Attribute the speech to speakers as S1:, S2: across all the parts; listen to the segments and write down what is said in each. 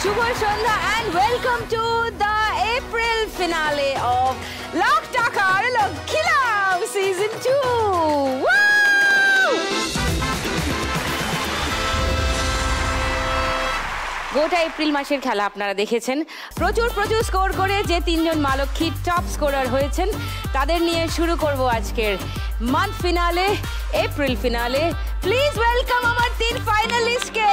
S1: Shubho Sandhya and welcome to the April finale of lakh টাকার লক্ষ্মী লাভ season 2. গোটা April মাসের খেলা আপনারা দেখেছেন। প্রচুর স্কোর করে যে তিনজন মা লক্ষ্মী টপ স্কোরার হয়েছেন তাদের নিয়ে শুরু করব আজকের month finale, April finale. Please welcome আমার তিন ফাইনালিস্টকে।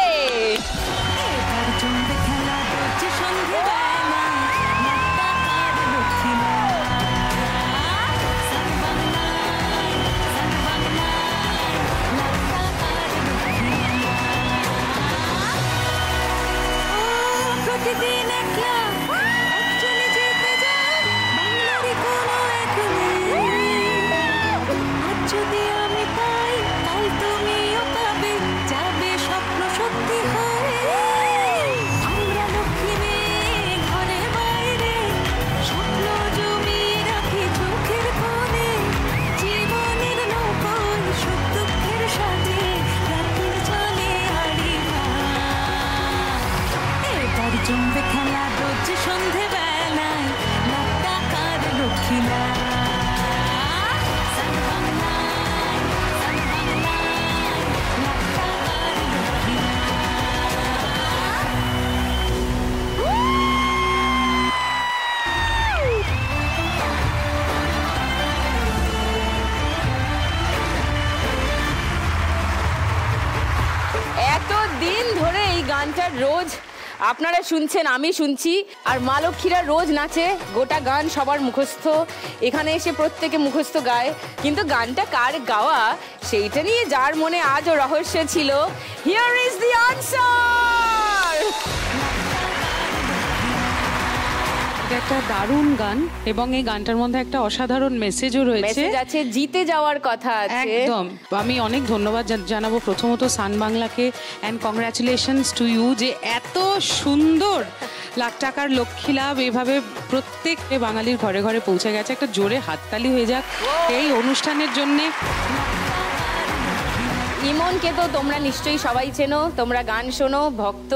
S1: এতদিন ধরে এই গানটার রোজ আপনারা শুনছেন, আমি শুনছি, আর মা লক্ষ্মীরা রোজ নাচে, গোটা গান সবার মুখস্থ, এখানে এসে প্রত্যেকে মুখস্থ গায়, কিন্তু গানটা কার গাওয়া সেইটা নিয়ে যার মনে আজও রহস্য ছিল, হিয়ার ইজ দি আনসার।
S2: একটা দারুণ গান এবং এই গানটার মধ্যে একটা অসাধারণ মেসেজও রয়েছে।
S1: মেসেজ আছে, জিতে যাওয়ার কথা আছে।
S2: একদম। আমি অনেক ধন্যবাদ জানাবো প্রথমত সান বাংলাকে, অ্যান্ড কংগ্রাচুলেশনস টু ইউ যে এত সুন্দর লাখ টাকার লক্ষ্মী লাভ এভাবে প্রত্যেক বাঙালির ঘরে ঘরে পৌঁছে গেছে। একটা জোরে হাততালি হয়ে যাক এই অনুষ্ঠানের জন্যে।
S1: ইমনকে তো তোমরা নিশ্চয়ই সবাই চেনো, তোমরা গান শোনো, ভক্ত,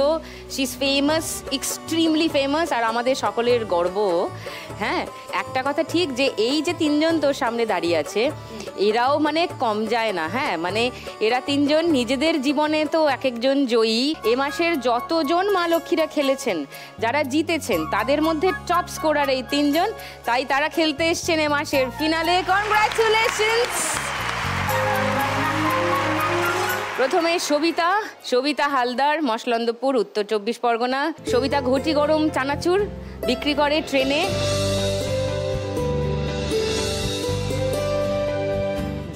S1: she is famous, extremely famous, আর আমাদের সকলের গর্ব। হ্যাঁ, একটা কথা ঠিক যে এই যে তিনজন তোর সামনে দাঁড়িয়ে আছে এরাও মানে কম যায় না। হ্যাঁ, মানে এরা তিনজন নিজেদের জীবনে তো এক একজন জয়ী। এ মাসের যতজন মা লক্ষ্মীরা খেলেছেন, যারা জিতেছেন, তাদের মধ্যে টপ স্কোরার এই তিনজন, তাই তারা খেলতে এসছেন এ মাসের ফিনালে। কনগ্রাচুলেশনস। প্রথমে সবিতা হালদার, মসলন্দপুর, উত্তর 24 পরগনা। সবিতা ঘটি গরম চানাচুর বিক্রি করে ট্রেনে।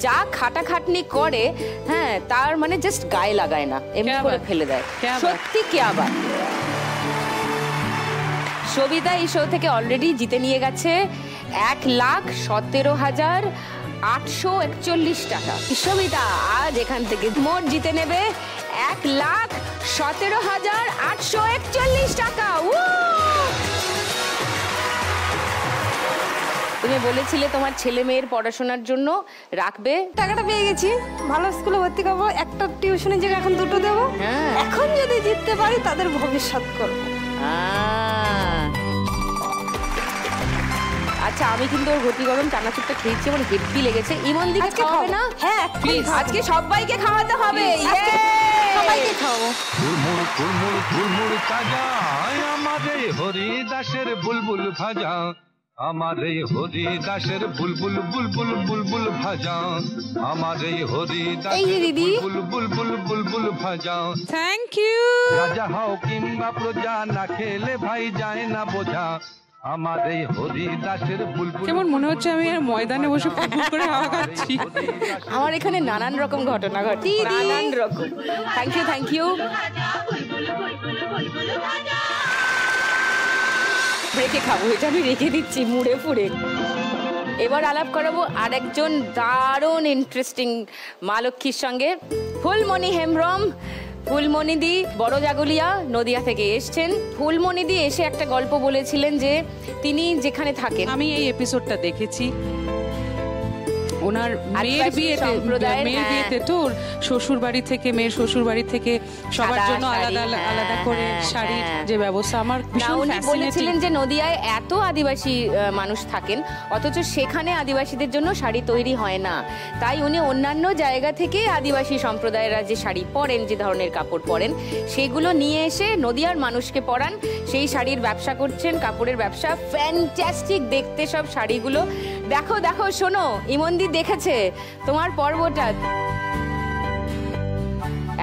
S1: যা খাটাখাটনি করে, হ্যাঁ, তার মানে জাস্ট গায়ে লাগায় না, এমনি করে ফেলে দেয়। সত্যি কে আবার। সবিতা এই শো থেকে অলরেডি জিতে নিয়ে গেছে 1,17,841 টাকা। সবিতা আজ এখান থেকে মোট জিতে নেবে 1,17,841 টাকা। তুমি বলেছিলে তোমার ছেলে মেয়ের পড়াশোনার জন্য রাখবে,
S3: টাকাটা পেয়ে গেছি, ভালো স্কুলে ভর্তি করবো, একটা টিউশনের জায়গায় এখন দুটো দেবো। এখন যদি জিততে পারি তাদের ভবিষ্যৎ করবো।
S1: আচ্ছা, আমি কিন্তু ওর ঘটি গরম চানাচুরটা খেয়েছি, আমার হেভি লেগেছে। ইমন দিকে খাওয়াবে না?
S3: হ্যাঁ প্লিজ,
S1: আজকে সবাইকে খাওয়াতে হবে।
S3: সবাইকে খাওয়াবো।
S4: কুড়মুড় কুড়মুড় কুড়মুড় তাজা আমারে হরিদাসের বুলবুল ভাজা, আমারে হরিদাসের বুলবুল বুলবুল বুলবুল ভাজা, আমারে হরিদাসের বুলবুল বুলবুল বুলবুল ভাজা।
S2: Thank you.
S4: রাজা হও কিংবা প্রজা, না খেলে ভাই যায় না বোঝা, আমার এই হরিদাসের বুলবুল।
S2: কেমন মনে হচ্ছে আমি ময়দানে বসে ফুটবল করে হাওয়া খাচ্ছি।
S1: আমার এখানে নানান রকম ঘটনা ঘটে, নানান রকম। Thank you. রেখে খাবো, এটা আমি রেখে দিচ্ছি মুড়ে ফুড়ে। এবার আলাপ করাবো আরেকজন দারুণ ইন্টারেস্টিং মা লক্ষ্মীর সঙ্গে, ফুলমণি হেমব্রম। ফুলমণিদি বড় জাগুলিয়া নদিয়া থেকে এসছেন। ফুলমণিদি এসে একটা গল্প বলেছিলেন যে তিনি যেখানে থাকেন,
S2: আমি এই এপিসোডটা দেখেছি, ওনার মেয়ের
S1: আদিবাসী
S2: বিয়েতে
S1: সম্প্রদায়ের,
S2: তোর শ্বশুর বাড়ি থেকে মেয়ের শ্বশুর বাড়ি থেকে সবার
S1: সাদা
S2: জন্য
S1: শাড়ি,
S2: আলাদা আলাদা করে শাড়ির যে ব্যবস্থা আমার
S1: না,
S2: ভীষণ
S1: উনি
S2: fascinating।
S1: বলেছিলেন যে নদিয়ায় এত আদিবাসী মানুষ থাকেন, অথচ সেখানে আদিবাসীদের জন্য শাড়ি তৈরি হয় না। তাই উনি অন্যান্য জায়গা থেকে আদিবাসী সম্প্রদায়েরা যে শাড়ি পরেন, যে ধরনের কাপড় পরেন, সেগুলো নিয়ে এসে নদিয়ার মানুষকে পরান। সেই শাড়ির ব্যবসা করছেন, কাপড়ের ব্যবসা। ফ্যান্টাস্টিক দেখতে সব শাড়িগুলো। দেখো দেখো, শোনো, ইমনদি দেখেছে তোমার পর্বটা।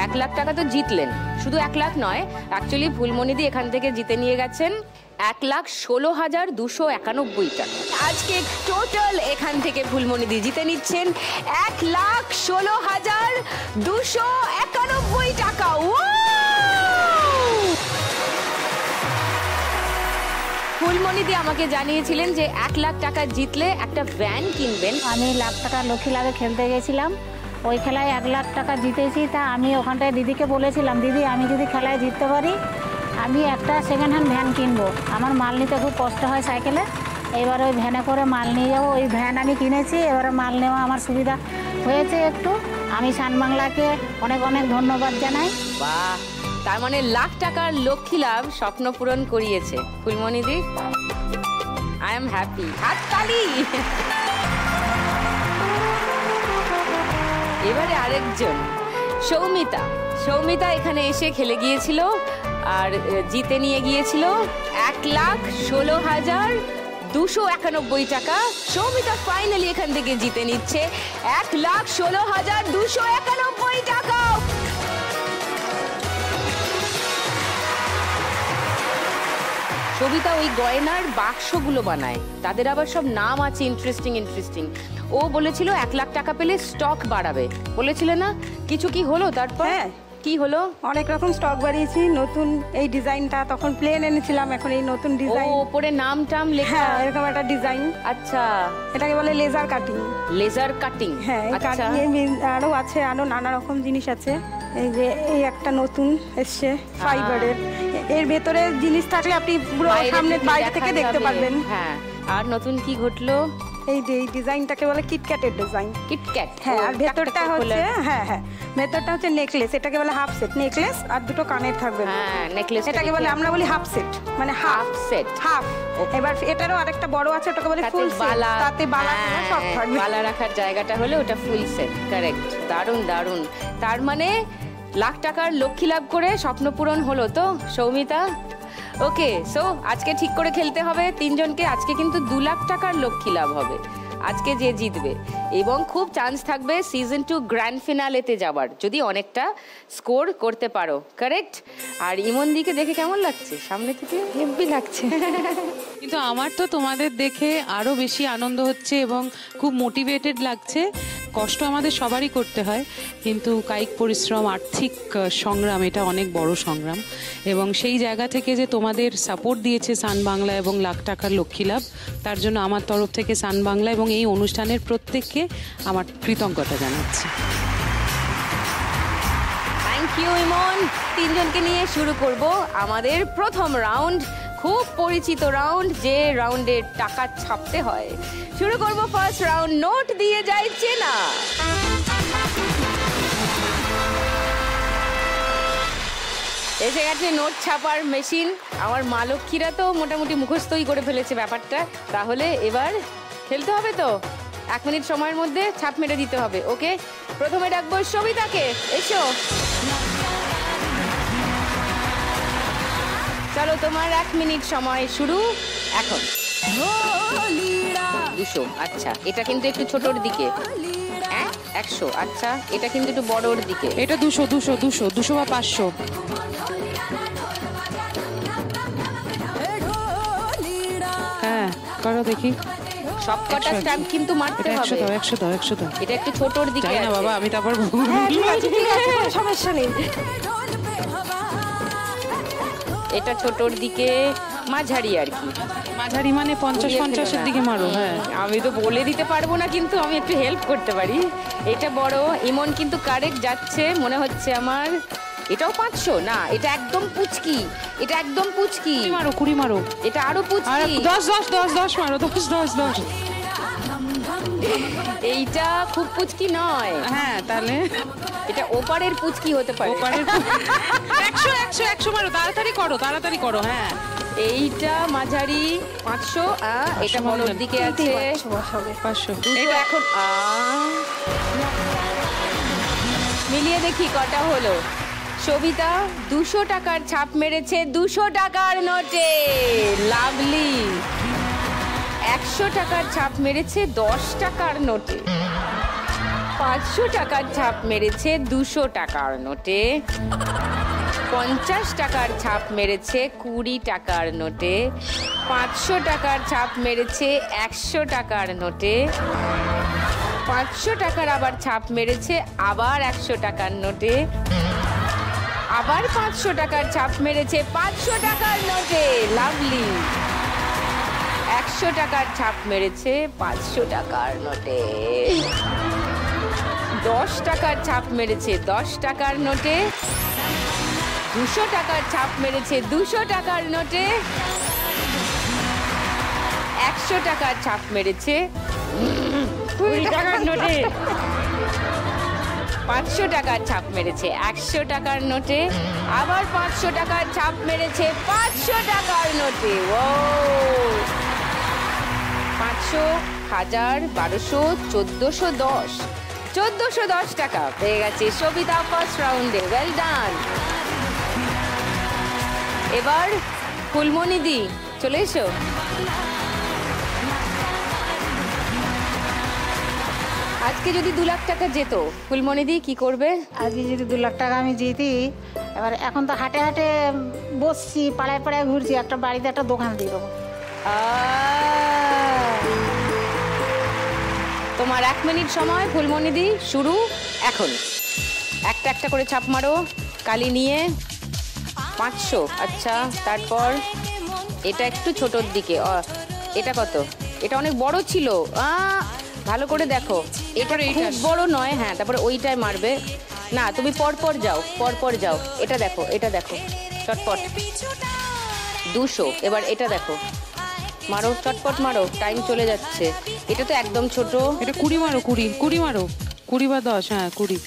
S1: 1 লাখ টাকা তো জিতলেন, শুধু 1 লাখ নয়, অ্যাকচুয়ালি ফুলমণিদি এখান থেকে জিতে নিয়ে গেছেন 1,16,291 টাকা। আজকে টোটাল এখান থেকে ফুলমণিদি জিতে নিচ্ছেন 1,16,291 টাকা। ফুলমণিদি আমাকে জানিয়েছিলেন যে 1 লাখ টাকা জিতলে একটা ভ্যান কিনবেন।
S5: আমি লাখ টাকা লক্ষ্মী লাভে খেলতে গেছিলাম, ওই খেলায় 1 লাখ টাকা জিতেছি। তা আমি ওখানটায় দিদিকে বলেছিলাম, দিদি আমি যদি খেলায় জিততে পারি আমি একটা সেকেন্ড হ্যান্ড ভ্যান কিনবো। আমার মাল নিতে খুব কষ্ট হয় সাইকেলে, এবার ওই ভ্যানে করে মাল নিয়ে যাবো। ওই ভ্যান আমি কিনেছি, এবারে মাল নেওয়া আমার সুবিধা হয়েছে একটু। আমি সানবাংলাকে অনেক অনেক ধন্যবাদ জানাই।
S1: বাহ, তার মানে লাখ টাকার লক্ষ্মী লাভ স্বপ্ন পূরণ করিয়েছে ফুলমণিদি। I am happy. হাততালি। এবারে আরেকজন, সৌমিতা। সৌমিতা এখানে এসে খেলে গিয়েছিল আর জিতে নিয়ে গিয়েছিল 1,16,291 টাকা। সৌমিতা ফাইনালি এখান থেকে জিতে নিচ্ছে 1,16,291 টাকা। সবিতা ওই গয়নার বাক্সগুলো বানায়, তাদের আবার সব নাম আছে ইন্টারেস্টিং ইন্টারেস্টিং। ও বলেছিল 1 লাখ টাকা পেলে স্টক বাড়াবে, বলেছিল না? কিছু কি হলো তারপর?
S3: হ্যাঁ,
S1: কি হলো?
S3: অনেক রকম স্টক বাড়িয়েছি। নতুন এই ডিজাইনটা তখন প্লেন এনেছিলাম, এখন এই নতুন ডিজাইন।
S1: ও, উপরে নাম টাম লেখা?
S3: হ্যাঁ, এরকম একটা ডিজাইন।
S1: আচ্ছা,
S3: এটাকে বলে লেজার কাটিং।
S1: Laser cutting.
S3: হ্যাঁ,
S1: আচ্ছা,
S3: আরো আছে, আরো নানা রকম জিনিস আছে। এই যে এই একটা নতুন এসছে ফাইবারের, এর ভেতরে জিনিস থাকলে আপনি পুরো সামনে বাইরে থেকে দেখতে পারবেন।
S1: হ্যাঁ, আর নতুন কি ঘটলো?
S3: এই যে এই ডিজাইনটাকে বলে কিটক্যাটের ডিজাইন।
S1: কিটক্যাট।
S3: হ্যাঁ, আর ভেতরটা হচ্ছে, হ্যাঁ হ্যাঁ, ভেতরটা হচ্ছে নেকলেস। এটাকে বলে হাফ সেট নেকলেস, আর দুটো কানের থাকবে।
S1: হ্যাঁ, নেকলেস।
S3: এটাকে বলে, আমরা বলি হাফ সেট, মানে হাফ সেট, হাফ। এবার এটারও আরেকটা বড় আছে, ওটাকে বলে ফুল সেট। তাতে বালা সব থাকবে,
S1: বালা রাখার জায়গাটা হলে ওটা ফুল সেট। কারেক্ট। দারুণ দারুণ। তার মানে লাখ টাকার লক্ষ্মী লাভ করে স্বপ্ন পূরণ হলো তো সৌমিতা? ওকে, সো আজকে ঠিক করে খেলতে হবে তিনজনকে। আজকে কিন্তু 2 লাখ টাকার লক্ষ্মী লাভ হবে আজকে যে জিতবে, এবং খুব চান্স থাকবে সিজন 2 গ্র্যান্ড ফিনালেতে যাবার, যদি অনেকটা স্কোর করতে পারো। কারেক্ট। আর ইমনদিকে দেখে কেমন লাগছে সামনে থেকে?
S3: হেভি লাগছে।
S2: কিন্তু আমার তো তোমাদের দেখে আরো বেশি আনন্দ হচ্ছে এবং খুব মোটিভেটেড লাগছে। কষ্ট আমাদের সবারই করতে হয়, কিন্তু কায়িক পরিশ্রম, আর্থিক সংগ্রাম, এটা অনেক বড় সংগ্রাম। এবং সেই জায়গা থেকে যে তোমাদের সাপোর্ট দিয়েছে সান বাংলা এবং লাখ টাকার লক্ষ্মী লাভ, তার জন্য আমার তরফ থেকে সান বাংলা এবং এই অনুষ্ঠানের প্রত্যেককে আমার কৃতজ্ঞতা জানাচ্ছি।
S1: থ্যাংক ইউ ইমন। তিনজনকে নিয়ে শুরু করব আমাদের প্রথম রাউন্ড, খুব পরিচিত রাউন্ড, যে রাউন্ডে টাকা ছাপতে হয়। শুরু করব ফার্স্ট রাউন্ড, নোট দিয়ে যায় চেনা। এসে গেছে নোট ছাপার মেশিন। আমার মা লক্ষ্মীরা তো মোটামুটি মুখস্থই করে ফেলেছে ব্যাপারটা। তাহলে এবার খেলতে হবে তো, 1 মিনিট সময়ের মধ্যে ছাপ মেরে দিতে হবে। ওকে, প্রথমে ডাকবো সবিতাকে। এসো, চলো তোমার 1 মিনিট সময় শুরু এখন। 200। আচ্ছা, এটা কিন্তু একটু ছোটর দিকে। 100। আচ্ছা, এটা কিন্তু একটু বড়র দিকে।
S2: এটা 200 200 200 200 বা 500। হ্যাঁ, করো দেখি।
S1: সব কটা স্ট্যাম্প কিন্তু মারতে হবে।
S2: 100 দাও 100 দাও 100 দাও।
S1: এটা একটু ছোটর দিকে
S2: যাই না বাবা, আমি তারপর
S3: ঠিক আছে, কোনো সমস্যা নেই।
S1: এটা ছোটর দিকে, মাঝারি আর কি।
S2: মাঝারি মানে 50-50-এর দিকে মারো। হ্যাঁ,
S1: আমি তো বলে দিতে পারবো না, কিন্তু আমি একটু হেল্প করতে পারি। এটা বড়। ইমন কিন্তু কারেক্ট যাচ্ছে মনে হচ্ছে আমার। এটাও 500 না, এটা একদম পুচকি, এটা একদম পুচকি।
S2: 20 মারো 20 মারো।
S1: এটা আরো পুচকি।
S2: 10 10 10 10 মারো 10 10 10।
S1: এইটা খুব পুচকি নয়,
S2: হ্যাঁ তাহলে
S1: এটা ওপারের পুচকি হতে পারে।
S2: ওপারের 100 মারো, তাড়াতাড়ি করো। হ্যাঁ
S1: এইটা মাঝারি 500, এটা বড়র দিকে আছে
S2: 500।
S1: এটা এখন মিলিয়ে দেখি কটা হলো। সবিতা 200 টাকার ছাপ মেরেছে 200 টাকার নোটে, লাভলি। 100 টাকার ছাপ মেরেছে 10 টাকার নোটে, 500 টাকার ছাপ মেরেছে 200 টাকার নোটে, 50 টাকার ছাপ মেরেছে 20 টাকার নোটে, 500 টাকার ছাপ মেরেছে 100 টাকার নোটে, 500 টাকার আবার ছাপ মেরেছে আবার 100 টাকার নোটে, আবার 500 টাকার ছাপ মেরেছে 500 টাকার নোটে, লাভলি। 100 টাকার ছাপ মেরেছে 500 টাকার নোটে, 10 টাকার ছাপ মেরেছে 10 টাকার নোটে, 200 টাকার ছাপ মেরেছে 200 টাকার নোটে, 100 টাকার ছাপ মেরেছে 20 টাকার নোটে, 500 টাকার ছাপ মেরেছে 100 টাকার নোটে, আবার 500 টাকার ছাপ মেরেছে 500 টাকার নোটে। ও 500, 1000, 1200, 1410, 1410 টাকা পেয়ে গেছে সবিতা ফার্স্ট রাউন্ডে। Well done. এবার ফুলমণি দি চলে এসো। আজকে যদি 2 লাখ টাকা যেত, ফুলমণি দি কি করবে?
S5: আজকে যদি 2 লাখ টাকা আমি জিতি, এবার এখন তো হাটে হাটে বসছি, পাড়ায় পাড়ায় ঘুরছি, একটা বাড়িতে একটা দোকান দিয়ে দেবো।
S1: তোমার 1 মিনিট সময় ফুলমণি দি, শুরু এখন। একটা একটা করে ছাপ মারো, কালি নিয়ে। 500, আচ্ছা। তারপর এটা একটু ছোটর দিকে, এটা কত? এটা অনেক বড় ছিল, ভালো করে দেখো। এটা খুব বড় নয়, হ্যাঁ। তারপরে ওইটাই মারবে না, তুমি পরপর যাও, এটা দেখো, চটপট। 200, এবার এটা দেখো, মারো, চটপট মারো, টাইম চলে যাচ্ছে। এটা তো একদম ছোট,
S2: এটা 20 মারো, 20 মারো, 20 বা 10, হ্যাঁ 20।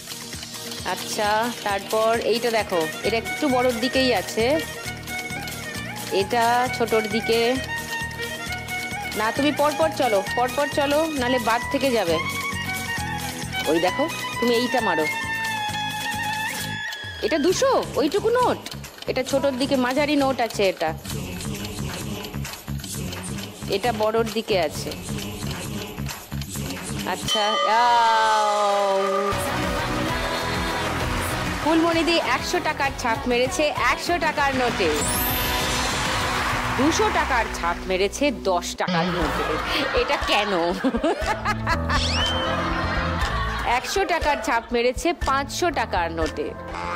S1: আচ্ছা, তারপর এইটা দেখো, এটা একটু বড়র দিকেই আছে, এটা ছোটর দিকে না। তুমি পরপর চলো, নালে বাদ থেকে যাবে। ওই দেখো, তুমি এইটা মারো, এটা 200, ওইটুকু নোট। এটা ছোটর দিকে, মাঝারি নোট আছে, এটা বড়র দিকে আছে। আচ্ছা, ফুলমণি দি 100 টাকার ছাপ মেরেছে 100 টাকার নোটে, 200 টাকার ছাপ মেরেছে 10 টাকার নোটে। এটা কেন? 100 টাকার ছাপ মেরেছে 500 টাকার নোটে,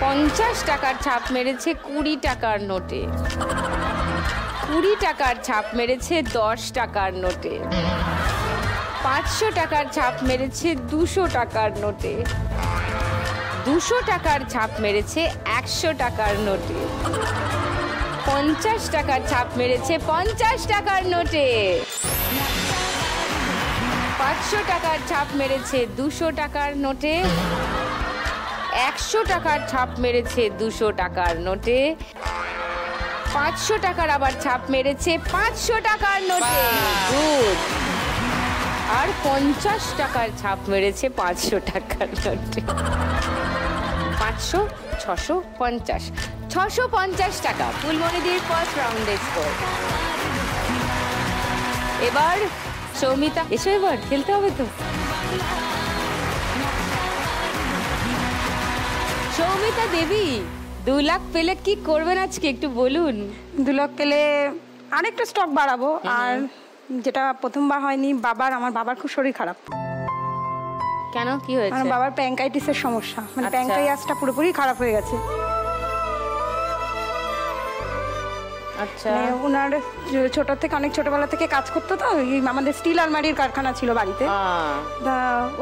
S1: 50 টাকার ছাপ মেরেছে 20 টাকার নোটে, 20 টাকার ছাপ মেরেছে 10 টাকার নোটে, 500 টাকার ছাপ মেরেছে 200 টাকার নোটে, 200 টাকার ছাপ মেরেছে 100 টাকার নোটে, 50 টাকার ছাপ মেরেছে 50 টাকার নোটে, 500 টাকার ছাপ মেরেছে 200 টাকার নোটে, 100 টাকার ছাপ মেরেছে 200 টাকার নোটে, 500 টাকার আবার ছাপ মেরেছে 500 টাকার নোটে। গুড। আর 50 টাকার ছাপ মেরেছে 500 টাকার নোটে। 500, 650, 650 টাকা ফুলমণি দির ফার্স্ট রাউন্ডের স্কোর। এবার সৌমিতা, এসো, এবার খেলতে হবে তো। সৌমিতা দেবী, 2 লাখ পেলে কি করবেন আজকে একটু বলুন।
S3: 2 লাখ পেলে আরেকটা স্টক বাড়াবো। আর যেটা প্রথমবার হয়নি, আমার বাবার খুব শরীর খারাপ।
S1: কেন, কি হয়েছে?
S3: আমার বাবার প্যাঙ্কাইটিসের সমস্যা, মানে
S1: আচ্ছা।
S3: প্যাঙ্কাইয়াসটা পুরোপুরি খারাপ হয়ে গেছে।
S1: আচ্ছা,
S3: ওনার ছোট থেকে, অনেক ছোটবেলা থেকে কাজ করতো, তো আমাদের স্টিল আলমারির কারখানা ছিল বাড়িতে।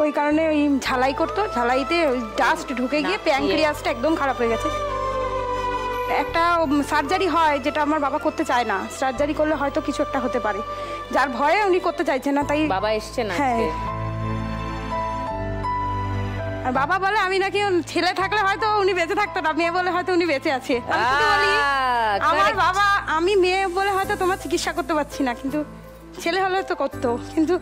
S3: ওই কারণে ওই ঝালাই করতো, ঝালাইতে ওই ডাস্ট ঢুকে গিয়ে প্যাঙ্ক্রিয়াসটা একদম খারাপ হয়ে গেছে। একটা সার্জারি হয়, যেটা আমার বাবা করতে চায় না। সার্জারি করলে হয়তো কিছু একটা হতে পারে, যার ভয়ে উনি করতে চাইছেন না। তাই
S1: বাবা এসছে না?
S3: হ্যাঁ, আর বাবা বলে আমি নাকি ছেলে থাকলে হয়তো উনি বেঁচে থাকতো না, মেয়ে বলে হয়তো উনি বেঁচে আছে। আমি শুধু বলি আমার বাবা আমি মেয়ে বলে হয়তো তোমার চিকিৎসা করতে পারছি না, কিন্তু ছেলে হলে তো করতো। কিন্তু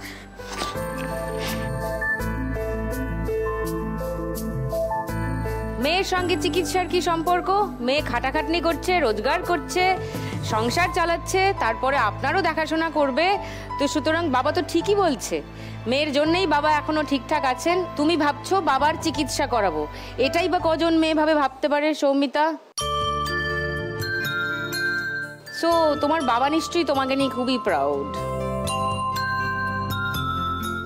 S1: মেয়ের সঙ্গে চিকিৎসার কি সম্পর্ক? মেয়ে খাটাখাটনি করছে, রোজগার করছে, সংসার চালাচ্ছে, তারপরে আপনারও দেখাশোনা করবে। তো সুতরাং বাবা তো ঠিকই বলছে, মেয়ের জন্যই বাবা এখনো ঠিকঠাক আছেন। তুমি ভাবছো বাবার চিকিৎসা করাবো, এটাই বা কজন মেয়ে ভাবে ভাবতে পারে সৌমিতা? সো তোমার বাবা নিশ্চয়ই তোমাকে নিয়ে খুবই প্রাউড।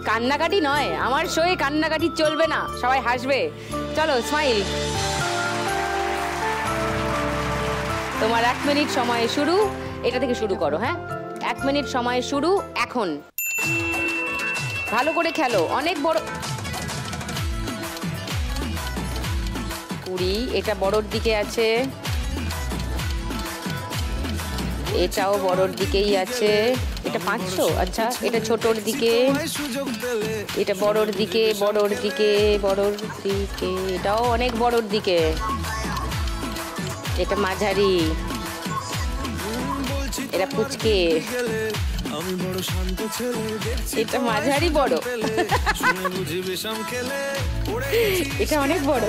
S1: কান্নাকাটি নয়, আমার শোয়ে কান্নাকাটি চলবে না, সবাই হাসবে। চলো স্মাইল। তোমার 1 মিনিট সময় শুরু, এটা থেকে শুরু করো। হ্যাঁ, 1 মিনিট সময় শুরু এখন। ভালো করে খেলো, অনেক বড় 20, এটা বড়র দিকে আছে, এটাও বড়র দিকেই আছে। এটা 500, আচ্ছা এটা ছোটর দিকে, এটা বড়র দিকে, বড়র দিকে, বড়র দিকে, এটাও অনেক বড়র দিকে, এটা মাঝারি, এটা পুচকে, এটা মাঝারি বড়, এটা অনেক বড়,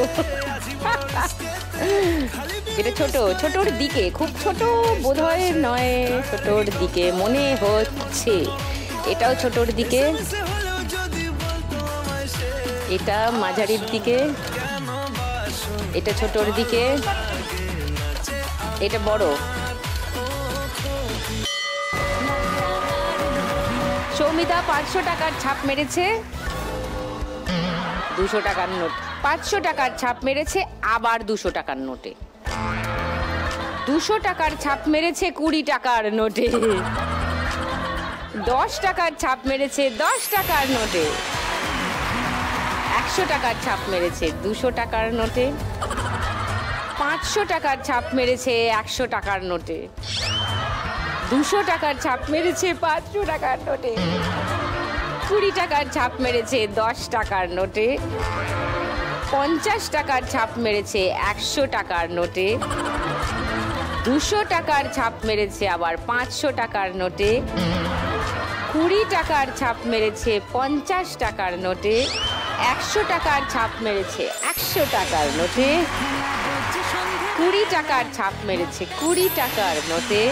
S1: এটা ছোট, ছোটর দিকে, খুব ছোট বোধহয় নয়, ছোটর দিকে মনে হচ্ছে, এটাও ছোটর দিকে, এটা মাঝারির দিকে, এটা ছোটর দিকে, এটা বড়। সৌমিতা 500 টাকার ছাপ মেরেছে, 200 টাকার নোট, 500 টাকার ছাপ মেরেছে আবার 200 টাকার নোটে, 200 টাকার ছাপ মেরেছে 20 টাকার নোটে, 10 টাকার ছাপ মেরেছে 10 টাকার নোটে, 100 টাকার ছাপ মেরেছে 200 টাকার নোটে, 500 টাকার ছাপ মেরেছে 100 টাকার নোটে, 200 টাকার ছাপ মেরেছে 500 টাকার নোটে, 20 টাকার ছাপ মেরেছে 10 টাকার নোটে, 50 টাকার ছাপ মেরেছে 100 টাকার নোটে, 200 টাকার ছাপ মেরেছে আবার 500 টাকার নোটে, 20 টাকার ছাপ মেরেছে 50 টাকার নোটে, 100 টাকার ছাপ মেরেছে 100 টাকার নোটে, 20 টাকার ছাপ মেরেছে 20 টাকার নোটে,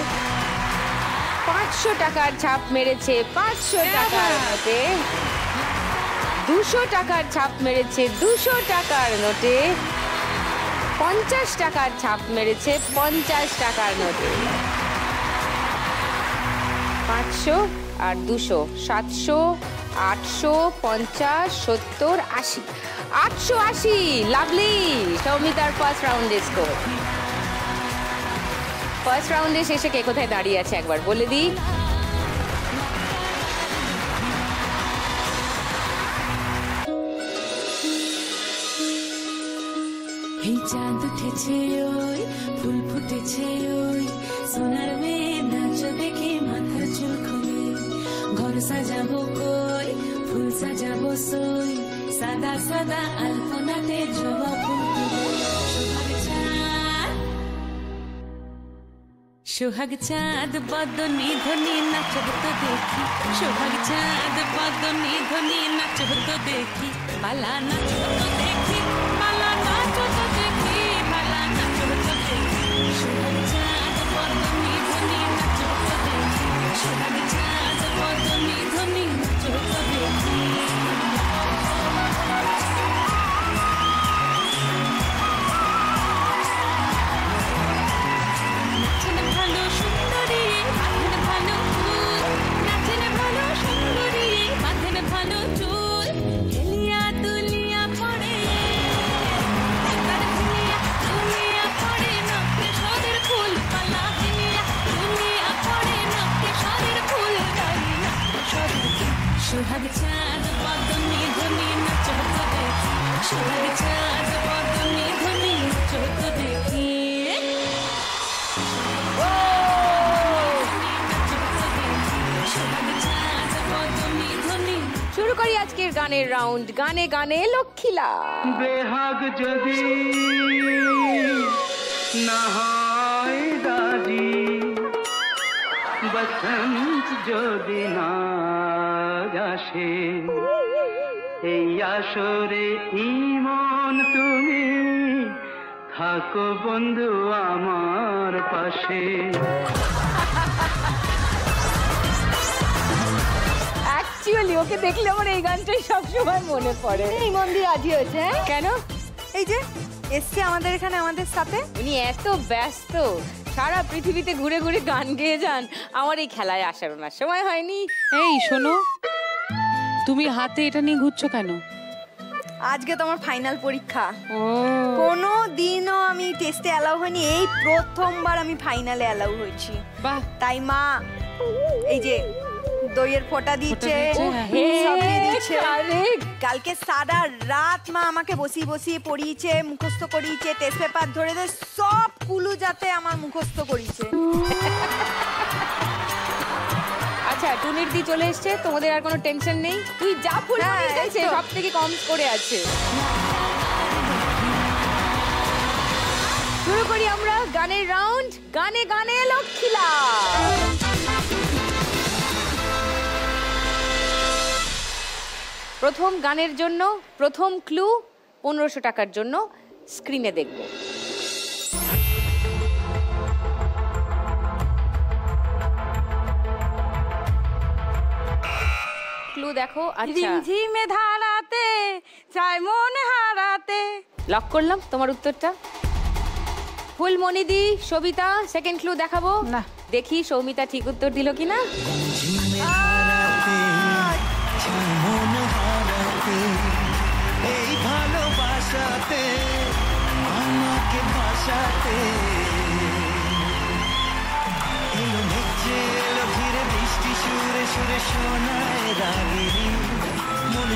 S1: 500 টাকার ছাপ মেরেছে 500 টাকার নোটে, 200 টাকার ছাপ মেরেছে 200 টাকার নোটে, 50 টাকার ছাপ মেরেছে 50 টাকার নোটে, 500 আর 200, 700, 800, 50, 70, 80, 880। লাভলি, সৌমিতার ফার্স্ট রাউন্ডে স্কোর। ফার্স্ট রাউন্ডে শেষে কে কোথায় দাঁড়িয়ে আছে একবার বলে দিই।
S6: এই চাঁদ উঠেছে ওই, ফুল ফুটেছে ওই, সোনার মেয়ে নাচ দেখে মাথার চুল খুলে, ঘর সাজাবো কই, ফুল সাজাবো সই, সাদা সাদা আলপনাতে জবা ফুল তুলে, সোহাগ চাঁদ বদনি ধনি নাচব তো দেখি, সোহাগ চাঁদ বদনি ধনি নাচব তো দেখি, পালা নাচব তো দেখি, পালা নাচব তো দেখি, পালা নাচব তো দেখি, সোহাগ চাঁদ বদনি ধনি নাচব তো দেখি, সোহাগ চাঁদ বদনি ধনি নাচব তো দেখি। সোহাগ চাঁদ বদনি ধনি নাচব তো দেখি, সোহাগ চাঁদ বদনি ধনি নাচব তো দেখি।
S1: শুরু করি আজকের গানের রাউন্ড। গানে গানে লক্ষ্মীলা।
S4: বেহাগ যদি না হয় দাজি, বসন্ত যদি না আসে, এই আসরে ইমন তুমি থাকো বন্ধু আমার পাশে।
S1: অ্যাকচুয়ালি ওকে দেখলে আমার এই গানটাই সবসময় মনে পড়ে।
S3: এই মন্দির রাজি হয়েছে, হ্যাঁ?
S1: কেন?
S3: এই যে এসছে আমাদের এখানে আমাদের সাথে।
S1: উনি এত ব্যস্ত, সারা পৃথিবীতে ঘুরে ঘুরে গান গেয়ে যান, আমার এই খেলায় আসার ওনার সময় হয়নি।
S2: এই শোনো, তুমি হাতে এটা নিয়ে ঘুরছো কেন?
S3: আজকে তোমার ফাইনাল পরীক্ষা।
S2: ও,
S3: কোনো দিনও আমি টেস্টে অ্যালাউ হয়নি, এই প্রথমবার আমি ফাইনালে অ্যালাউ হয়েছি।
S2: বাহ,
S3: তাই মা এই যে দইয়ের ফোঁটা দিচ্ছে,
S2: দিচ্ছে,
S3: সব দিয়ে দিচ্ছে।
S1: correct.
S3: কালকে সারা রাত মা আমাকে বসিয়ে বসিয়ে পড়িয়েছে, মুখস্থ করিয়েছে, টেস্ট পেপার ধরে ধরে সব কুলু যাতে আমার মুখস্থ করিয়েছে।
S1: আচ্ছা, টুনির দি চলে এসছে, তোমাদের আর কোনো টেনশন নেই। তুই যা ফুল
S3: হ্যাঁ,
S1: গেছে
S3: এই তো।
S1: সব থেকে কম করে আছে। শুরু করি আমরা গানের রাউন্ড। গানে গানে লক্ষ্মীলা। প্রথম গানের জন্য প্রথম ক্লু 1500 টাকার জন্য স্ক্রিনে দেখব। ক্লু দেখো। আচ্ছা,
S3: ঝিমঝিমে ধারাতে চাই মন হারাতে।
S1: লক করলাম তোমার উত্তরটা। ফুলমণিদি, সবিতা, সেকেন্ড ক্লু দেখাবো।
S5: না।
S1: দেখি সৌমিতা ঠিক উত্তর দিল কিনা।
S7: এই ভালোবাসাতে আমাকে ভাসাতে এলো নেচে এলো ধীরে বৃষ্টি সুরে সুরে শোনায় রাগিনী মন